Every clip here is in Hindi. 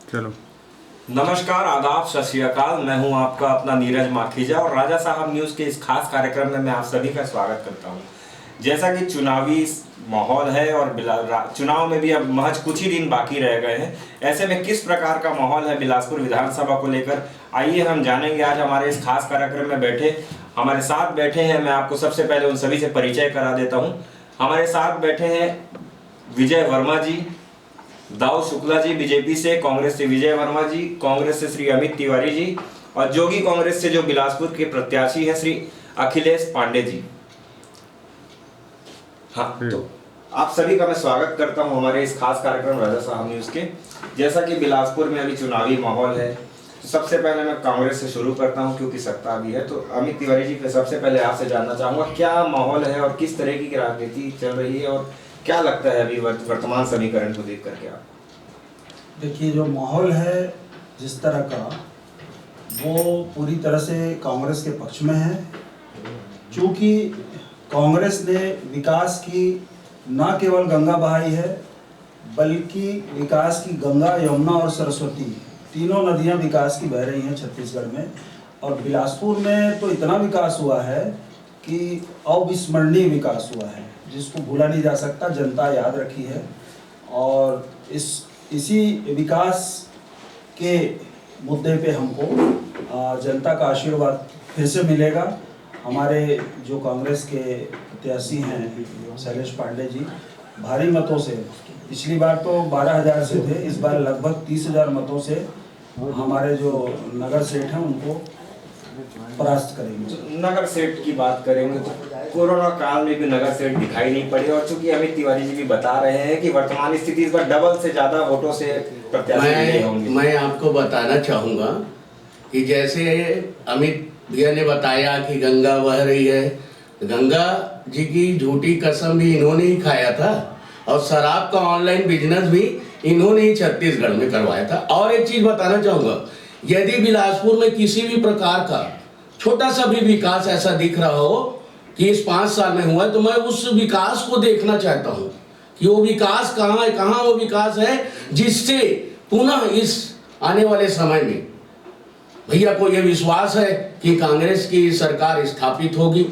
चलो। नमस्कार, आदाब, सत श्री अकाल। मैं हूं आपका अपना नीरज माखीजा और राजा साहब न्यूज़ के इस खास कार्यक्रम में मैं आप सभी का स्वागत करता हूं। जैसा कि चुनावी माहौल है और चुनाव में भी अब महज कुछ ही दिन बाकी रह गए हैं, ऐसे में किस प्रकार का माहौल है बिलासपुर विधानसभा को लेकर, आइए हम जानेंगे। आज हमारे इस खास कार्यक्रम में हमारे साथ बैठे हैं, मैं आपको सबसे पहले उन सभी से परिचय करा देता हूँ। हमारे साथ बैठे हैं विजय वर्मा जी, दाऊ शुक्ला जी बीजेपी से, कांग्रेस से विजय वर्मा जी, कांग्रेस से श्री अमित तिवारी जी और जोगी कांग्रेस से जो बिलासपुर के प्रत्याशी हैं श्री अखिलेश पांडे जी। हाँ, तो आप सभी का मैं स्वागत करता हूं हमारे इस खास कार्यक्रम राजा साहब न्यूज के। जैसा कि बिलासपुर में अभी चुनावी माहौल है, तो सबसे पहले मैं कांग्रेस से शुरू करता हूं क्योंकि सत्ता अभी है। तो अमित तिवारी जी, पे सबसे पहले आपसे जानना चाहूंगा क्या माहौल है और किस तरह की राजनीति चल रही है और क्या लगता है अभी वर्तमान समीकरण को देख करके आप? देखिए, जो माहौल है जिस तरह का, वो पूरी तरह से कांग्रेस के पक्ष में है। क्योंकि कांग्रेस ने विकास की न केवल गंगा बहाई है, बल्कि विकास की गंगा, यमुना और सरस्वती तीनों नदियां विकास की बह रही हैं छत्तीसगढ़ में। और बिलासपुर में तो इतना विकास हुआ है कि अविस्मरणीय विकास हुआ है, जिसको भूला नहीं जा सकता, जनता याद रखी है। और इसी विकास के मुद्दे पे हमको जनता का आशीर्वाद फिर से मिलेगा। हमारे जो कांग्रेस के प्रत्याशी हैं शैलेश पांडे जी, भारी मतों से, पिछली बार तो 12,000 से थे, इस बार लगभग 30,000 मतों से हमारे जो नगर सेठ हैं उनको परास्त करेंगे। नगर सेठ की बात करेंगे तो कोरोना काल में भी नगर सेठ दिखाई नहीं पड़े और चूंकि अमित तिवारी जी भी बता रहे हैं कि वर्तमान स्थिति इस बार डबल से ज्यादा वोटों से प्रत्याशी होंगे। मैं आपको बताना चाहूँगा कि जैसे अमित भैया ने बताया कि गंगा बह रही है, गंगा जी की झूठी कसम भी इन्होंने ही खाया था और शराब का ऑनलाइन बिजनेस भी इन्होंने ही छत्तीसगढ़ में करवाया था। और एक चीज बताना चाहूँगा, यदि बिलासपुर में किसी भी प्रकार का छोटा सा भी विकास ऐसा दिख रहा हो कि इस 5 साल में हुआ है, तो मैं उस विकास को देखना चाहता हूँ कि वो विकास कहाँ है, कहाँ वो विकास है जिससे पुनः इस आने वाले समय में भैया को ये विश्वास है कि कांग्रेस की सरकार स्थापित होगी।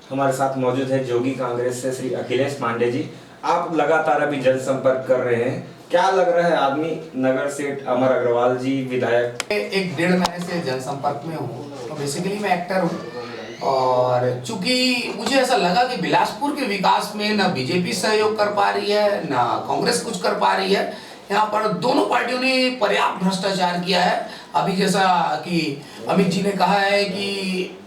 हमारे साथ मौजूद है जोगी कांग्रेस से श्री अखिलेश पांडे जी। आप लगातार अभी जनसंपर्क कर रहे हैं, क्या लग रहा है आदमी नगर सेठ अमर अग्रवाल जी विधायक? 1-1.5 महीने से जनसंपर्क में हूँ, तो बेसिकली मैं एक्टर हूँ। और चूंकि मुझे ऐसा लगा कि बिलासपुर के विकास में ना बीजेपी सहयोग कर पा रही है, ना कांग्रेस कुछ कर पा रही है। यहाँ पर दोनों पार्टियों ने पर्याप्त भ्रष्टाचार किया है। अभी जैसा कि अमित जी ने कहा है कि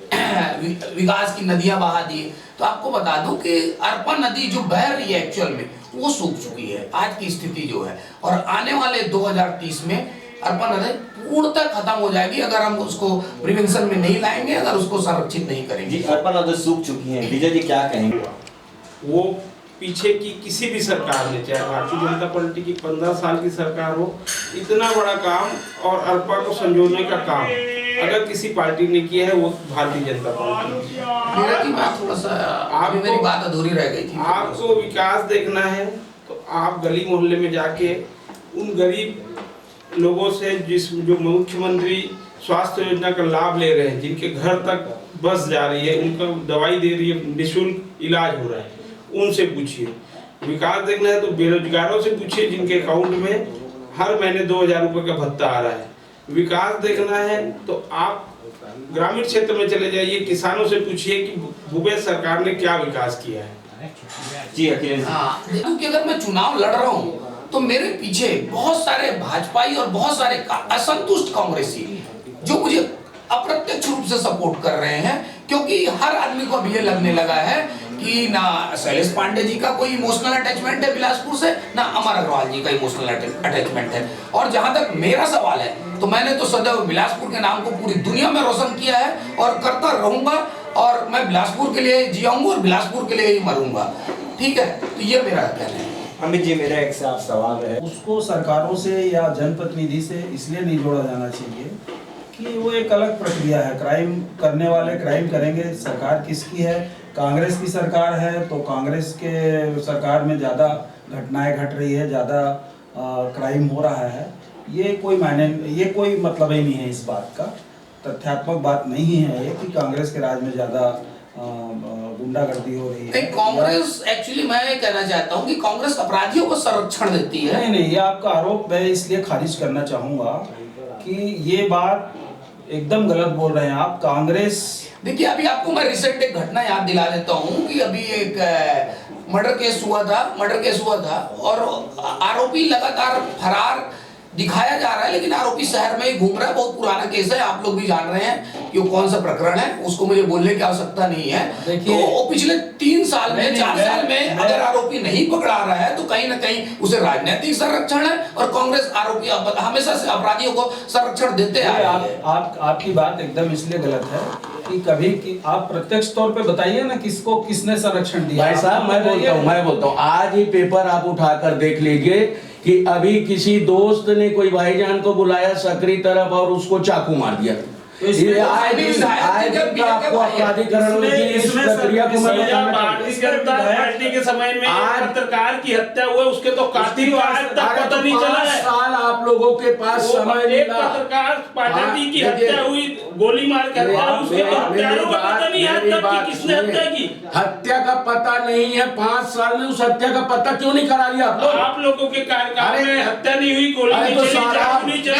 विकास की नदियां बहा दी, तो आपको बता दूं कि अरपा नदी जो बह रही है एक्चुअल में वो सूख चुकी है आज की स्थिति जो है। और आने वाले 2030 में अरपा नदी पूर्णतः खत्म हो जाएगी अगर हम उसको प्रिवेंशन में नहीं लाएंगे, अगर उसको संरक्षित नहीं करेंगे। अरपा नदी सूख चुकी है, विजय जी क्या कहेंगे? वो पीछे की किसी भी सरकार ने, चाहे भारतीय जनता पार्टी की 15 साल की सरकार हो, इतना बड़ा काम और अरपा को संजोने का काम अगर किसी पार्टी ने किया है वो भारतीय जनता पार्टी। मेरा की बात थोड़ा सा मेरी बात अधूरी रह गई थी। आपको विकास देखना है तो आप गली मोहल्ले में जाके उन गरीब लोगों से जो मुख्यमंत्री स्वास्थ्य योजना का लाभ ले रहे हैं, जिनके घर तक बस जा रही है, उनका दवाई दे रही है, निःशुल्क इलाज हो रहा है, उनसे पूछिए। विकास देखना है तो बेरोजगारों से पूछिए जिनके अकाउंट में हर महीने 2,000 रुपये का भत्ता आ रहा है। विकास देखना है तो आप ग्रामीण क्षेत्र में चले जाइए, किसानों से पूछिए कि भूपेश सरकार ने क्या विकास किया है। जी अखिलेश, क्योंकि अगर मैं चुनाव लड़ रहा हूँ तो मेरे पीछे बहुत सारे भाजपाई और बहुत सारे असंतुष्ट कांग्रेसी जो मुझे अप्रत्यक्ष रूप से सपोर्ट कर रहे हैं, क्योंकि हर आदमी को अब ये लगने लगा है कि ना शैलेश पांडे जी का कोई इमोशनल अटैचमेंट है बिलासपुर से, ना अमर अग्रवाल जी का इमोशनल अटैचमेंट है। और जहां तक मेरा सवाल है तो मैंने तो सदैव बिलासपुर के नाम को पूरी दुनिया में रोशन किया है और करता रहूंगा, और मैं बिलासपुर के लिए जियाऊंगा और बिलासपुर के लिए ही मरूंगा। ठीक है, तो ये मेरा कहना है। अमित जी, मेरा एक से आप सवाल है, उसको सरकारों से या जनप्रतिनिधि से इसलिए नहीं जोड़ा जाना चाहिए कि वो एक अलग प्रक्रिया है। क्राइम करने वाले क्राइम करेंगे। सरकार किसकी है? कांग्रेस की सरकार है, तो कांग्रेस के सरकार में ज़्यादा घटनाएं घट रही है, ज़्यादा क्राइम हो रहा है, ये कोई मतलब ही नहीं है इस बात का। तथ्यात्मक बात नहीं है ये कि कांग्रेस के राज में ज़्यादा गुंडागर्दी हो रही है। नहीं, कांग्रेस एक्चुअली मैं ये कहना चाहता हूँ कि कांग्रेस अपराधियों को संरक्षण देती है। नहीं, ये आपका आरोप मैं इसलिए खारिज करना चाहूँगा कि ये बात एकदम गलत बोल रहे हैं आप। कांग्रेस, देखिए अभी आपको मैं रिसेंट एक घटना याद दिला देता हूँ कि अभी एक मर्डर केस हुआ था और आरोपी लगातार फरार दिखाया जा रहा है, लेकिन आरोपी शहर में ही घूम रहा है। बहुत पुराना केस है, आप लोग भी जान रहे हैं कि वो कौन सा प्रकरण है, उसको मुझे बोलने की आवश्यकता नहीं है। देखिए, तो वो पिछले 3 साल में 4 साल में मैं- अगर आरोपी नहीं पकड़ा रहा है तो कहीं ना कहीं उसे राजनीतिक संरक्षण है, और कांग्रेस आरोपी हमेशा से अपराधियों को संरक्षण देते आ रही है। आपकी बात एकदम इसलिए गलत है कि कभी कि आप प्रत्यक्ष तौर पे बताइए ना किसने संरक्षण दिया। भाई साहब मैं बोलता हूँ आज ही पेपर आप उठाकर देख लीजिए कि अभी किसी दोस्त ने कोई भाईजान को बुलाया सकरी तरफ और उसको चाकू मार दिया। ये आए दिन का आपको अपराधीकरण में इस प्रक्रिया को भारतीय जनता पार्टी के समय में पत्रकार की हत्या हुई, उसके तो कातिल आज तक पता नहीं चला है। 5 साल आप लोगों के पास समय एक मिला। पत्रकार पाठक की हत्या हुई, गोली मार के हत्या, उसके तो हत्यारों का पता नहीं है तक कि किसने हत्या की। हत्या का पता नहीं है, 5 साल में उस हत्या का पता क्यों नहीं करा लिया आप लोग? आप लोगों के कार्यकाल में हत्या नहीं हुई, गोली नहीं चली, चाकू नहीं चली।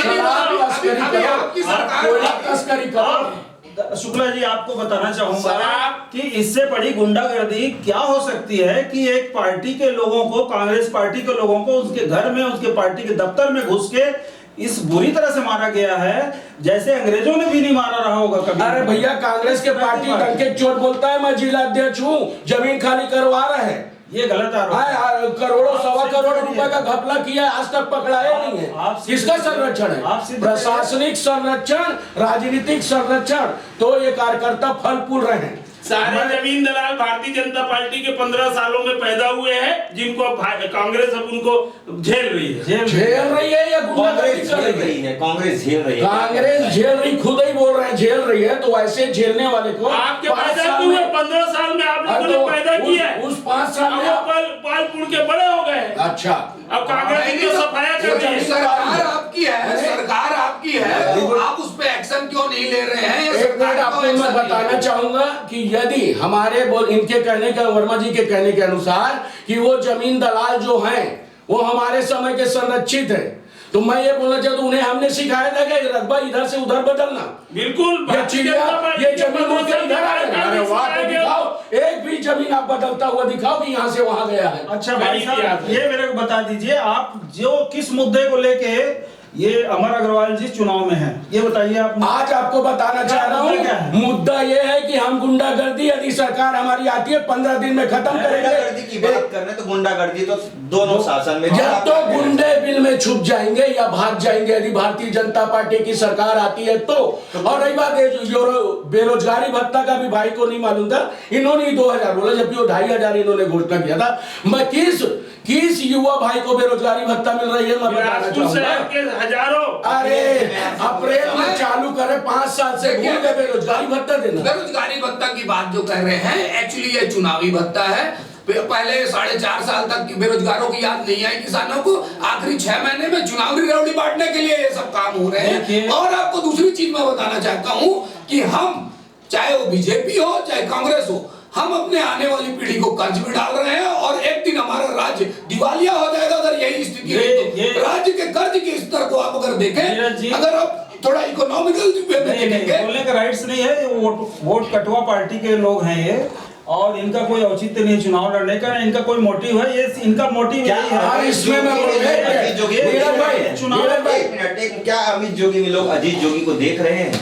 शुक्ला जी, आपको बताना चाहूंगा कि इससे बड़ी गुंडागर्दी क्या हो सकती है कि एक पार्टी के लोगों को, कांग्रेस पार्टी के लोगों को उसके घर में, उसके पार्टी के दफ्तर में घुस के इस बुरी तरह से मारा गया है जैसे अंग्रेजों ने भी नहीं मारा रहा होगा कभी। अरे भैया, कांग्रेस के पार्टी डंके चोट बोलता है मैं जिला अध्यक्ष हूँ, जमीन खाली करवा रहे हैं। ये गलत आरोप है। करोड़ों सवा करोड़ रुपए का घपला किया, आज तक पकड़ाया नहीं है। किसका संरक्षण है? प्रशासनिक संरक्षण, राजनीतिक संरक्षण। तो ये कार्यकर्ता फल फूल रहे हैं। सारे जमीन दलाल भारतीय जनता पार्टी के 15 सालों में पैदा हुए हैं, जिनको कांग्रेस अब उनको झेल रही है या कांग्रेस झेल रही है? कांग्रेस झेल रही है। कांग्रेस झेल रही, खुद ही बोल रहे हैं झेल रही है। तो वैसे झेलने वाले को आपके पैदा क्यों हुए? 15 साल में आप लोगों ने पैदा किया है। उस 5 साल में पाल पुड़ के बड़े हो गए। अच्छा, अब कांग्रेस की सफाया कर रही है। सरकार आपकी है, सरकार आपकी है, तो आप उस पे एक्शन क्यों नहीं ले रहे हैं? एक मिनट आपको मैं बताना चाहूंगा कि यदि हमारे इनके कहने का, वर्मा जी के कहने के अनुसार कि वो जमीन दलाल जो हैं वो हमारे समय के संरक्षित है, तो मैं ये बोलना चाहता हूँ, उन्हें हमने सिखाया था कि रकबा इधर से उधर बदलना। बिल्कुल, ये चिड़िया, ये जमीन इधर आ गया। अरे वाह, तो दिखाओ, एक भी जमीन आप बदलता हुआ दिखाओ कि यहाँ से वहां गया है। अच्छा भाई साहब, ये मेरे को बता दीजिए, आप जो किस मुद्दे को लेके ये अमर अग्रवाल जी चुनाव में हैं, ये बताइए आप। आज आपको बताना चाह रहा हूँ, मुद्दा ये है कि हम गुंडागर्दी, यदि सरकार हमारी आती है 15 दिन में खत्म करेंगे। गुंडागर्दी की बात कर रहे हैं तो गुंडागर्दी तो दोनों शासन में, जब तो गुंडे बिल में छुप जाएंगे या भाग जाएंगे यदि भारतीय जनता पार्टी की सरकार आती है तो। और रही बात बेरोजगारी भत्ता का भी भाई को नहीं मालूम था, इन्होंने 2000 बोला, जबकि वो 2500 इन्होंने घोषणा किया था। मैं किस युवा भाई को बेरोजगारी भत्ता मिल रही है मैं बताना चाहूंगा। हजारों। अरे अप्रैल में चालू करे, 5 साल से भूल गए बेरोजगारी भत्ता देना। बेरोजगारी भत्ता की बात जो कर रहे हैं, एक्चुअली ये चुनावी भत्ता है। पहले 4.5 साल तक बेरोजगारों की याद नहीं आई किसानों को, आखिरी 6 महीने में चुनावी रेवड़ी बांटने के लिए ये सब काम हो रहे हैं। और आपको दूसरी चीज मैं बताना चाहता हूँ कि हम, चाहे वो बीजेपी हो चाहे कांग्रेस हो, हम अपने आने वाली पीढ़ी को कर्ज में डाल रहे हैं और एक दिन हमारा राज्य दिवालिया हो जाएगा अगर यही स्थिति है। तो राज्य के कर्ज के स्तर को आप अगर देखें, अगर आप थोड़ा इकोनॉमिकल वे में देखेंगे, बोलने का राइट्स नहीं है। वोट कटवा पार्टी के लोग हैं ये, और इनका कोई औचित्य नहीं चुनाव लड़ने का, इनका कोई मोटिव है, ये इनका मोटिव क्या है। इसमें अमित जोगी, क्या अमित जोगी में लोग अजीत जोगी को देख रहे हैं?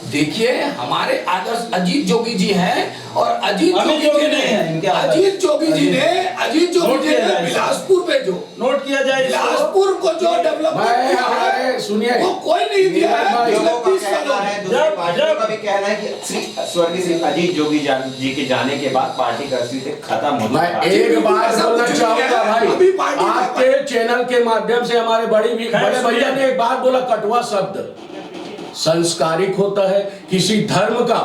देखिए हमारे आदर्श अजीत जोगी जी हैं, और अजीत जोगी जी ने बिलासपुर पे जो नोट किया जाए, बिलासपुर को जो डेवलपमेंट किया है, सुनिए, वो कोई नहीं दिया है। लोगों का कहना है, दूसरी पार्टियों का भी कहना है कि स्वर्गीय श्री अजीत जोगी जी के जाने के बाद पार्टी का अस्तित्व खत्म हो गया। मैं एक बात बोलना चाहूंगा भाई, आपके चैनल के माध्यम से हमारे बड़े भैया ने एक बात बोला, कटवा शब्द संस्कारिक होता है, किसी धर्म का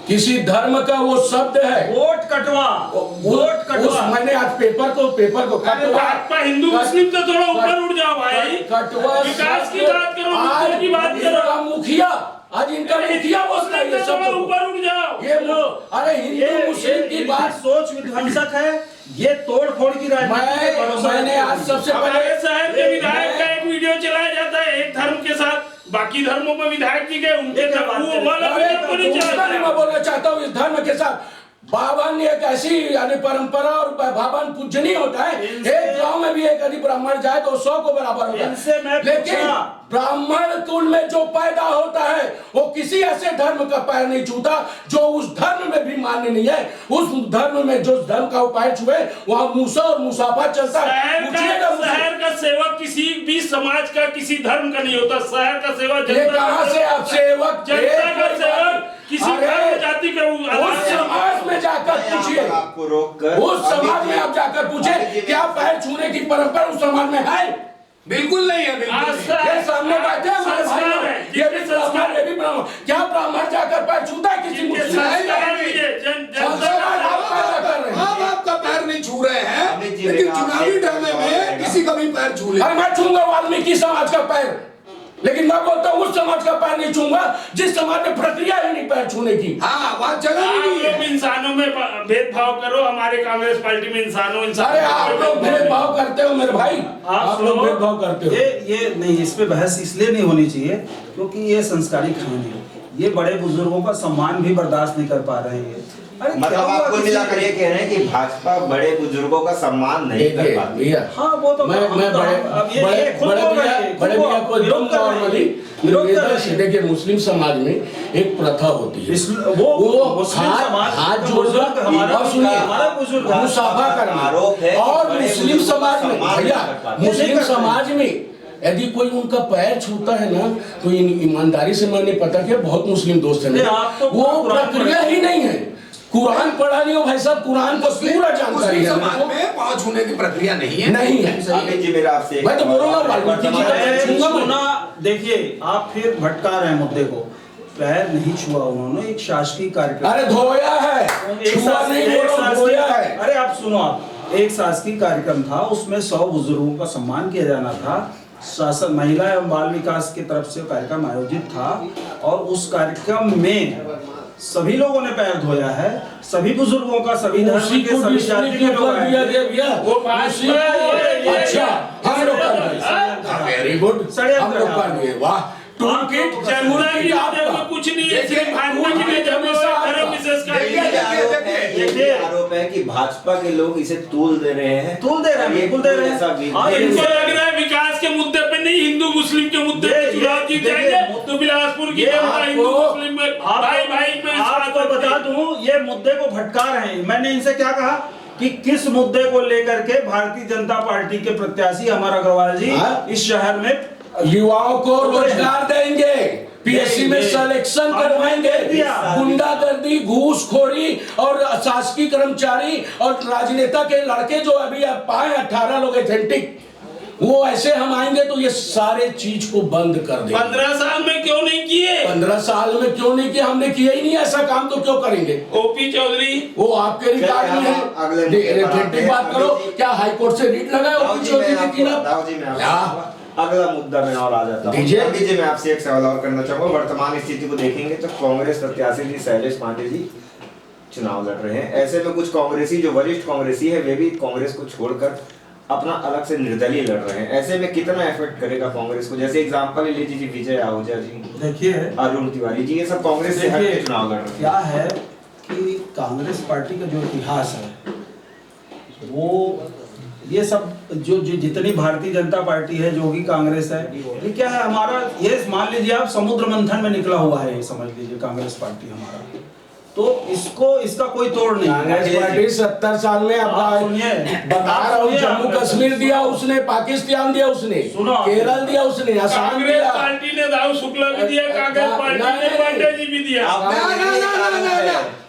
किसी धर्म का वो शब्द है। वोट कटवा, वोट कटवा। मैंने आज पेपर को कटवा। भाजपा हिंदू मुस्लिम तो थोड़ा ऊपर उठ जाओ भाई, कटवा विकास की बात करो, मुद्दों की बात करो। इनका मुखिया आज इनका मुखिया बोलता है ये सब। ऊपर उठ जाओ। ये अरे हिंदू मुस्लिम की बात सोच विध्वंसक है, ये तोड़ फोड़ की राजनीति। मैंने आज सबसे हमारे पहले शहर के विधायक का एक वीडियो चलाया जाता है एक धर्म के साथ, बाकी धर्मों में विधायक जी गए उनके वो वाला वीडियो को नहीं चलाता है। मैं बोलना चाहता हूँ इस धर्म के साथ बावन एक ऐसी यानी परंपरा और बावन पूजनीय होता है। एक गांव में भी एक यदि ब्राह्मण जाए तो 100 को बराबर होता है, लेकिन ब्राह्मण कुल में जो पैदा होता है वो किसी ऐसे धर्म का पैर नहीं छूता जो उस धर्म में भी मान्य नहीं है। उस धर्म में जो धर्म का पैर छुए वहां मूसा और मुसाफा चलता है। शहर का सेवक किसी भी समाज का किसी धर्म का नहीं होता। शहर का सेवक कहां से आप सेवक, जनता का सेवक किसी धर्म जाति का उस समाज में जाकर पूछिए, आपको रोककर उस समाज में आप जाकर पूछे क्या पैर छूने की परंपरा उस समाज में है? बिल्कुल नहीं है, बिल्कुल नहीं। ये सामने बैठे हैं हमारे भाई, ये भी ब्राह्मण, ये भी ब्राह्मण। क्या ब्राह्मण जाकर पैर छूता है किसी मुस्लिम? हम आपका पैर नहीं छू रहे हैं, लेकिन चुनावी ड्रामे में किसी का भी पैर छू ले। मैं छूंगा वाल्मीकि समाज का पैर, लेकिन मैं बोलता हूँ उस समाज का पैर नहीं छूंगा जिस समाज में प्रक्रिया ही नहीं पैर छूने की। हाँ, बात जगह नहीं है। इंसानों में भेदभाव करो, हमारे कांग्रेस पार्टी में इंसानों अरे आप लोग भेदभाव करते हो मेरे भाई, आप लोग भेदभाव करते हो। ये नहीं, इस पे बहस इसलिए नहीं होनी चाहिए क्योंकि ये संस्कारिक कहानी है। ये बड़े बुजुर्गों का सम्मान भी बर्दाश्त नहीं कर पा रहे हैं। अरे मतलब आपको मिलाकर ये कह रहे हैं कि भाजपा बड़े बुजुर्गों का सम्मान नहीं कर पाती। भैया हाँ वो तो मैं बड़े भैया को एकदम नॉर्मली देखिए मुस्लिम समाज में एक प्रथा होती है, वो हाथ जोड़कर मुसाफा करना आरोप है। और मुस्लिम समाज में भैया मुस्लिम समाज में यदि कोई उनका पैर छूता है ना तो ईमानदारी से मैंने पता किया बहुत मुस्लिम दोस्त हैं, वो प्रक्रिया ही नहीं है। कुरान पढ़ा नहीं हो भाई साहब, कुरान को पूरा जानकारी है। समाज में पांव छूने की प्रक्रिया नहीं है, नहीं है। जी मेरा आपसे मैं तो बोल रहा हूँ वाल्मीकि जी का पैर छूंगा मैं। देखिए आप फिर भटका रहे हैं मुद्दे को। पैर नहीं छुआ उन्होंने, एक शासकीय कार्यक्रम, अरे धोया है, छुआ नहीं धोया है। अरे आप सुनो, आप एक शासकीय कार्यक्रम था, उसमें 100 बुजुर्गों का सम्मान किया जाना था। शासन महिला एवं बाल विकास की तरफ से कार्यक्रम आयोजित था और उस कार्यक्रम में सभी लोगों ने पैर धोया है, सभी बुजुर्गों का, सभी धर्म के, सभी जाति के लोग वो अच्छा हम लोग वेरी गुड, हम लोग कर दिए। वाह टूलकिट जमुना की कुछ नहीं है, सिर्फ भाजपा की में धर्म विशेष का ये आरोप है कि भाजपा के लोग इसे तूल दे रहे हैं, बिल्कुल दे रहे हैं। इनको लग रहा है विकास के मुद्दे पे नहीं, हिंदू मुस्लिम के मुद्दे पे चुनाव जीत जाएंगे तो बिलासपुर की जनता हिंदू मुस्लिम में भाई भाई में आपको बता दूं, ये मुद्दे को भटका रहे हैं। मैंने इनसे क्या कहा कि किस मुद्दे को लेकर के भारतीय जनता पार्टी के प्रत्याशी अमर अग्रवाल जी इस शहर में युवाओं को रोजगार देंगे, पीएससी में सिलेक्शन करवाएंगे, गुंडागर्दी, घूसखोरी और शासकीय कर्मचारी और राजनेता के लड़के जो अभी आप पाए 18 लोग एथेंटिक, वो ऐसे हम आएंगे तो ये सारे चीज को बंद कर देंगे। 15 साल में क्यों नहीं किए? 15 साल में क्यों नहीं किया? हमने किया ही नहीं ऐसा काम, तो क्यों करेंगे? ओपी चौधरी वो आपके रिकॉर्ड में है। बात करो, क्या हाईकोर्ट से रीट लगाया ओपी चौधरी के खिलाफ? अगला मुद्दा में और आ जाता हूँ। मैं आपसे एक सवाल और करना चाहूंगा। वर्तमान स्थिति को देखेंगे तो कांग्रेस प्रत्याशी जी शैलेश पांडे जी चुनाव लड़ रहे हैं। ऐसे में कुछ कांग्रेसी जो वरिष्ठ कांग्रेसी है वे भी कांग्रेस को छोड़कर अपना अलग से निर्दलीय लड़ रहे हैं। ऐसे में कितना इफेक्ट करेगा कांग्रेस को? जैसे एग्जांपल ले लीजिए विजय आहूजा जी, देखिए अरुण तिवारी जी, ये सब कांग्रेस से हटके चुनाव लड़ रहे हैं। क्या है कि कांग्रेस पार्टी का जो इतिहास है वो ये सब जो जितनी भारतीय जनता पार्टी है, जो भी कांग्रेस है, ये क्या है हमारा, ये मान लीजिए आप समुद्र मंथन में निकला हुआ है, ये समझ लीजिए कांग्रेस पार्टी हमारा। तो इसका कोई तोड़ नहीं। कांग्रेस पार्टी 70 साल में जम्मू कश्मीर दिया उसने, पाकिस्तान दिया उसने, केरल दिया उसने, असम दिया। पार्टी ने राहुल शुक्ला भी दिया, कांग्रेस पार्टी ने पांडे जी भी दिया।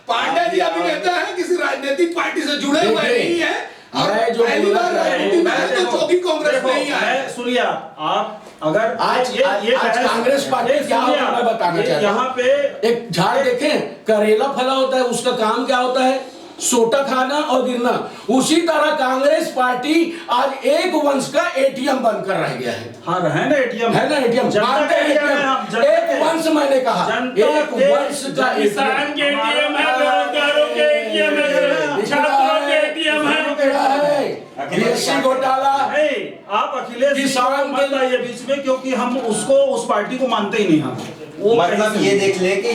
पांडे जी अभी कहते हैं किसी राजनीतिक पार्टी से जुड़े हुए नहीं है, और मैं जो पहली बोलना बार चाह रहा हूं, राजनीति में है तो जो भी कांग्रेस देखो, नहीं आए। मैं सुनिए आप अगर आज बहस- कांग्रेस पार्टी ये क्या सुनिए होता है मैं बताना ये चाहता हूं। यहाँ पे एक झाड़ देखें, करेला फला होता है, उसका काम क्या होता है? सोटा खाना और गिरना। उसी तरह कांग्रेस पार्टी आज एक वंश का एटीएम बनकर रह गया है। हाँ है ना एटीएम, है ना एटीएम, जनता मानते का हैं ATM है, हम ATM? जनता एक के- वंश मैंने कहा, जनता एक के- वंश का किसान के एटीएम है, बेरोजगारों के एटीएम है, छात्रों के एटीएम है। बीएससी घोटाला, नहीं, आप अखिलेश जी किसान को मत के- लाइए बीच में, क्योंकि हम उसको उस पार्टी को मानते ही नहीं हम। वो मतलब कहीं से- ये देख ले कि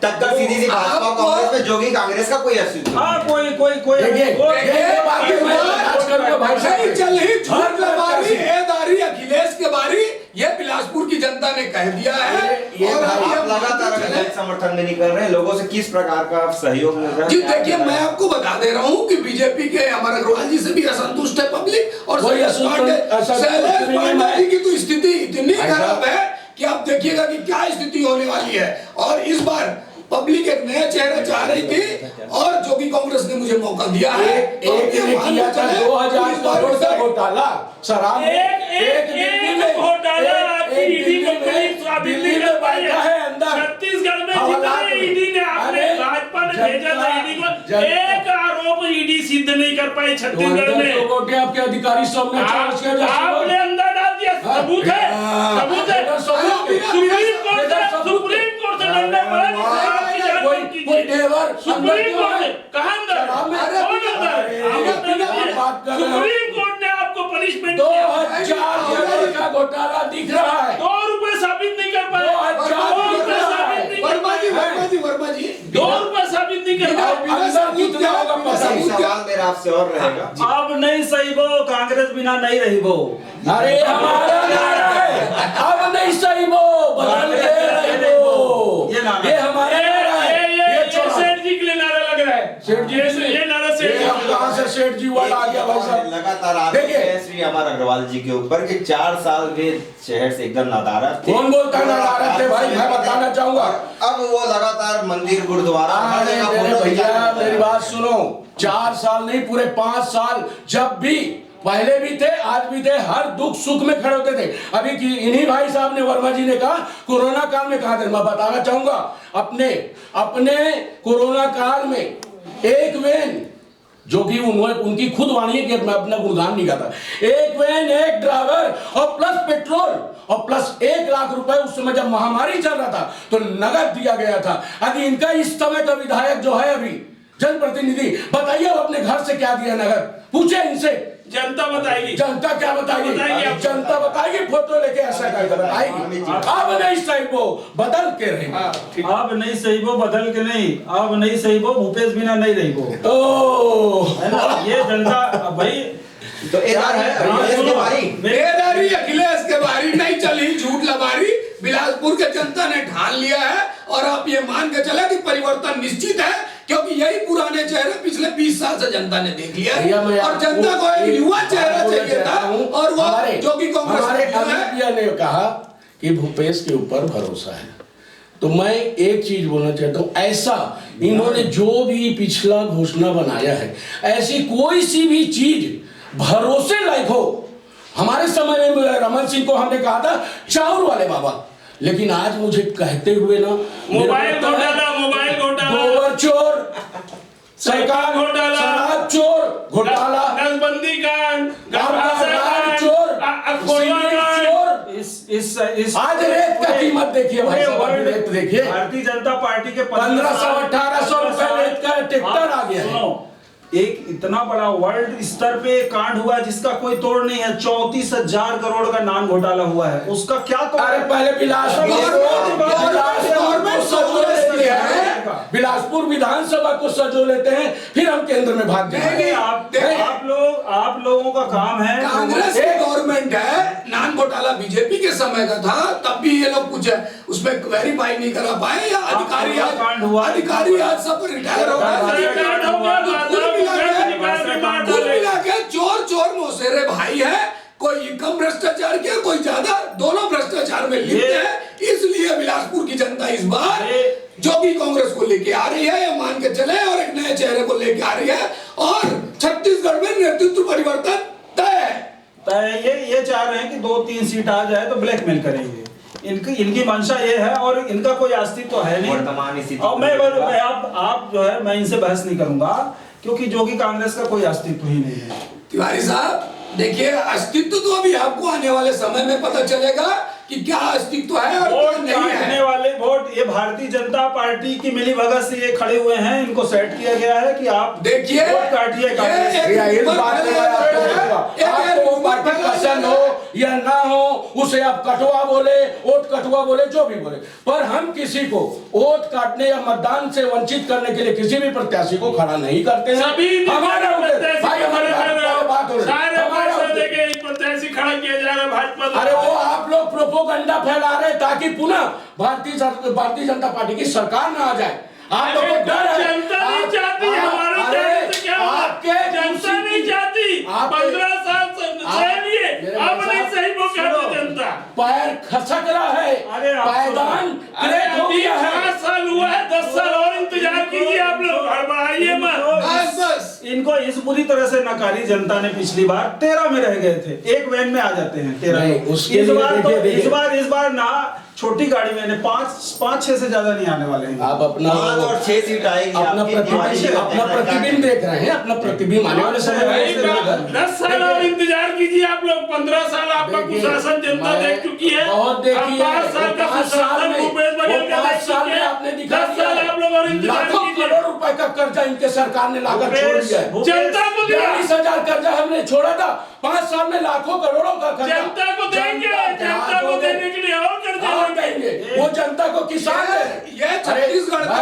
टक्कर सीधी सी भाजपा और कांग्रेस में, जो कि कांग्रेस का कोई अस्तित्व नहीं। हाँ कोई देखिए, ये बातें मैं आज करूंगा भाई साहब। नहीं चल ही झूठ हर लबारी तरह है दारी अखिलेश के बारी, ये बिलासपुर की जनता ने कह दिया है। ये और भाई, अब आप लगातार अगर चले। जन समर्थन में नहीं कर रहे हैं, लोगों से किस प्रकार का आप सहयोग मिल रहा है? जी देखिए, मैं आपको बता दे रहा हूँ कि बीजेपी के अमर अग्रवाल जी से भी असंतुष्ट है पब्लिक, और कोई शैलेश असंतुष्ट नहीं पांडे है। जी की तो स्थिति इतनी भाई खराब साहब। है कि आप देखिएगा कि क्या स्थिति होने वाली है। और इस बार पब्लिक एक नया चेहरा चाह रही थी, और जो कि कांग्रेस ने मुझे मौका दिया है। तो एक ये ने मान किया के था चले, 2000 इस बार करोड़ का भी घोटाला शराब में। एक दिल्ली में घोटाला आपकी एक ईडी दिल्ली कंपनी में साबित दिल्ली नहीं में कर पाई बैठा है अंदर छत्तीसगढ़ में हवालात जितने में। ईडी ने आपने अरे, भाजपा ने भेजा था ईडी को, एक आरोप ईडी सिद्ध नहीं कर पाई छत्तीसगढ़ में। आपके अधिकारी सब ने चार्ज किया जा आपने अंदर डाल दिया, सबूत है, सबूत है। सुप्रीम कोर्ट से डंडा पड़ा जिससे आपकी जान कोई बच कोई कीजिए। देवर सुप्रीम कोर्ट ने कहा अंदर, शराब में- कौन अंदर? आप अंदर बात कर रहे हो। सुप्रीम कोर्ट ने आपको पनिशमेंट दिया। 2000 करोड़ का घोटाला दिख रहा है। 2 रुपए साबित नहीं कर पाए, 2 रुपए साबित नहीं कर वर्मा जी, पाए, वर्मा जी, वर्मा जी, 2 रुपए साबित नहीं कर पाए। अंदर कितना होगा पता सही नहीं। सवाल मेरा आपसे और रहेगा। अब नहीं सही वो, कांग्रेस बिना नहीं रही वो। अरे हमारा नारा है, अब नहीं सही वो, बदल के रही वो। ये नारा। ये हमारा नारा है। ये छोड़ा। सेठ जी के लिए नारा लग रहा है। सेठ जी ये नारा सेठ ये जी हम कहाँ से सेठ जी वाला आ गया भाई साहब? लगातार आरोप देखिए। है श्री अमर अग्रवाल जी के ऊपर कि 4 साल वे शहर से एकदम नादारत थे। कौन बोलता है नादारत थे भाई? मैं बताना चाहूंगा। अब वो लगातार मंदिर गुरुद्वारा हर अरे जगह मेरे फोटो भैया खिंचा रहे मेरी हैं। बात सुनो, 4 साल नहीं पूरे 5 साल जब भी पहले भी थे आज भी थे, हर दुख सुख में खड़े होते थे। अभी की इन्हीं भाई साहब ने, वर्मा जी ने कहा कोरोना काल में कहा थे। मैं बताना चाहूंगा अपने कोरोना काल में एक वैन, जो कि उनकी खुद वाणी है कि मैं अपना गुणगान नहीं गाता, एक वैन, एक ड्राइवर और प्लस पेट्रोल और प्लस 1 लाख रुपए उस समय जब महामारी चल रहा था तो नगद दिया गया था। अभी इनका इस समय का विधायक जो है अभी जनप्रतिनिधि, बताइए वो अपने घर से क्या दिया नगद? पूछे इनसे, जनता बताएगी। जनता क्या बताएगी? बताएगी आप। जनता बताएगी, फोटो लेके ऐसा करके बताएगी। अब नहीं सही वो, बदल के रहेंगे। अब नहीं सही वो, बदल के नहीं, अब नहीं सही वो, भूपेश बिना नहीं रही वो। ओ है ना? ये जनता अब भाई तो एक बार है अखिलेश की बारी। बेदारी अखिलेश के बारी नहीं चली, झूठ लबारी बिलासपुर के जनता ने ठान लिया है। और आप ये मान के चले कि परिवर्तन निश्चित है, क्योंकि यही पुराने चेहरे पिछले 20 साल से जनता ने देख लिया भैया मैं है। और जनता को एक युवा चेहरा चाहिए था, और वो जो कि कांग्रेस हमारे ने किया है। अमित भैया ने कहा कि भूपेश के ऊपर भरोसा है। तो मैं एक चीज बोलना चाहता हूं, ऐसा इन्होंने जो भी पिछला घोषणा बनाया है, ऐसी कोई सी भी चीज भरोसे लायक हो। हमारे समय में रमन सिंह को हमने कहा था चाउर वाले बाबा, लेकिन आज मुझे कहते हुए ना मोबाइल घोटाला, मोबाइल घोटाला, गोबर चोर, सरकार घोटाला, शराब चोर घोटाला, नसबंदी कांड, इस आज रेत का कीमत देखिए भाई साहब, पूरे वर्ल्ड रेत देखिए, भारतीय जनता पार्टी के 1500-1800 रुपए रेत का ट्रैक्टर आ गया है। सुनो, एक इतना बड़ा वर्ल्ड स्तर पे कांड हुआ जिसका कोई तोड़ नहीं है। 34,000 करोड़ का नान घोटाला हुआ है, उसका क्या तोड़ अरे है? पहले बिलासपुर विधानसभा को सजो लेते हैं, फिर हम केंद्र में भाग नहीं, जाएंगे। आप लोगों का काम है। कांग्रेस की गवर्नमेंट है, नान घोटाला बीजेपी के समय का था, तब भी ये लोग कुछ उसमें वेरीफाई नहीं करा पाए, या अधिकारी आज सब रिटायर हो गए। कुल मिला के चोर मौसेरे भाई है, कोई कम भ्रष्टाचार किया, कोई ज्यादा, दोनों भ्रष्टाचार में लिप्त है। इसलिए बिलासपुर की जनता इस बार जो भी कांग्रेस को लेके आ रही है, ये मान के चले, और एक नए चेहरे को लेके आ रही है। और छत्तीसगढ़ में नेतृत्व परिवर्तन तय है। ये चाह रहे हैं कि 2-3 सीट आ जाए तो ब्लैकमेल करेंगे। इनकी मंशा ये है और इनका कोई अस्तित्व तो है नहीं वर्तमान स्थिति। और मैं आप जो है मैं इनसे बहस नहीं करूंगा क्योंकि जोगी कांग्रेस का कोई अस्तित्व ही नहीं है। तिवारी साहब देखिए, अस्तित्व तो अभी आपको आने वाले समय में पता चलेगा कि क्या अस्तित्व है और क्या वोट नहीं काटने है। वाले वोट ये भारतीय जनता पार्टी की मिलीभगत से ये खड़े हुए हैं, इनको सेट किया गया है कि आप देखिए वोट काटिए कांग्रेस ये के। इस बात में आपको वो पार्टी पसंद हो या ना हो, उसे आप कटुआ बोले, वोट कटुआ बोले, जो भी बोले, पर हम किसी को वोट काटने या मतदान से वंचित करने के लिए किसी भी प्रत्याशी को खड़ा नहीं करते हैं। सभी हमारा भाई हमारी बात हो प्रत्याशी खड़ा किया जा रहा है भाजपा। अरे वो आप लोग प्रोपोगंडा फैला रहे ताकि पुनः भारतीय जनता पार्टी की सरकार ना आ जाए। आप लोगों को डर है। जनता नहीं चाहती, हमारे कहने से क्या होगा? जनता नहीं चाहती। 15 साल से सह लिए, अब नहीं सही वो कहते जनता। पैर खसक रहा है, पायदान क्रैक हो गया है। 5 साल हुआ है, 10 साल और इंतजार कीजिए आप लोग, हड़बड़ाइए मत। इनको इस बुरी तरह से नकारी जनता ने पिछली बार 13 में रह गए थे, एक वैन में आ जाते हैं 13 नहीं, लोग। उसके लिए इस बार ना छोटी गाड़ी में 5-6 से ज्यादा नहीं आने वाले हैं। आप अपना 5 और 6 सीट आएगी अपना प्रतिबिंब देख रहे हैं, अपना प्रतिबिंब आने वाले समय में 10 साल और इंतजार कीजिए आप लोग। 15 साल आपका कुशासन जनता देख चुकी है। बहुत देखिए, 5 साल का कुशासन भूपेश बघेल का देख चुकी है। आपने दिखा 10 साल आप लोग और इंतजार लाखों कीजिए। करोड़ रुपए का कर्जा इनके सरकार ने लाकर छोड़ दिया है। जनता को दिया, 42,000 कर्जा हमने छोड़ा था, 5 साल में लाखों करोड़ों का कर्जा जनता को देंगे, जनता को देने के लिए और कर्जा और देंगे। वो जनता को किसान ये छत्तीसगढ़ का